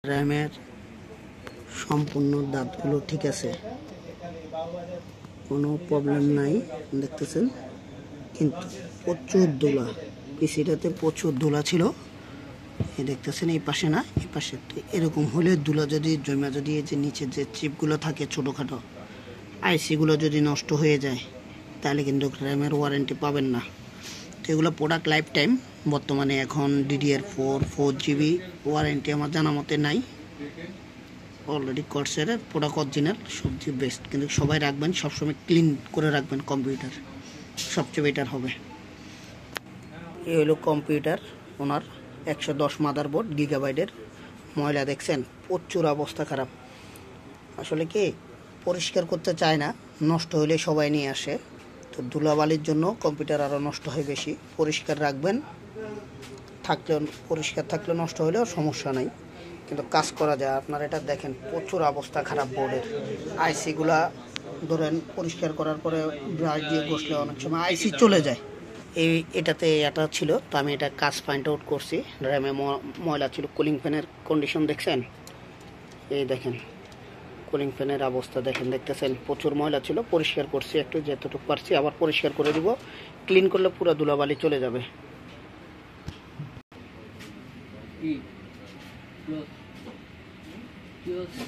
র্যামের সম্পূর্ণ দাঁতগুলো ঠিক আছে, কোনো প্রবলেম নাই দেখতেছেন, কিন্তু প্রচুর দোলা পিসিটাতে, প্রচুর দোলা ছিল। এই দেখতেছেন এই পাশে না, এই পাশে। এরকম হলে দোলা যদি জমা, যদি এই যে নিচে যে চিপগুলো থাকে ছোটোখাটো আইসিগুলো যদি নষ্ট হয়ে যায়, তাহলে কিন্তু র্যামের ওয়ারেন্টি পাবেন না। তো এগুলো প্রোডাক্ট লাইফ টাইম। বর্তমানে এখন DDR4 4GB ওয়ারেন্টি আমার জানা মতে নাই। অলরেডি কর্সের প্রোডাক্ট অরিজিনাল, সবচেয়ে বেস্ট। কিন্তু সবাই রাখবেন, সবসময় ক্লিন করে রাখবেন কম্পিউটার, সবচেয়ে বেটার হবে। এই হলো কম্পিউটার ওনার 110 মাদারবোর্ড গিগাবাইটের। ময়লা দেখছেন, প্রচুর অবস্থা খারাপ। আসলে কি পরিষ্কার করতে চায় না, নষ্ট হলে সবাই নিয়ে আসে। তো ধুলাবালির জন্য কম্পিউটার আরও নষ্ট হয় বেশি। পরিষ্কার রাখবেন, থাকলেও পরিষ্কার থাকলে নষ্ট হলেও সমস্যা নাই, কিন্তু কাজ করা যায়। আপনারা এটা দেখেন, প্রচুর অবস্থা খারাপ বোর্ডের। আইসিগুলা ধরেন পরিষ্কার করার পরে ব্রাশ দিয়ে ঘষলে অনেক সময় আইসি চলে যায়। এটাতে এটা ছিল, তো আমি এটা কাজ ফাইন্ড আউট করছি। র্যামে ময়লা ছিল। কুলিং ফ্যানের কন্ডিশন দেখছেন, এই দেখেন কুলিং ফ্যানের অবস্থা দেখেন, দেখতেছেন প্রচুর ময়লা ছিল। পরিষ্কার করছি একটু, যতটুকু পারছি। আবার পরিষ্কার করে দিব, ক্লিন করলে পুরো ধুলাবালি চলে যাবে। Close.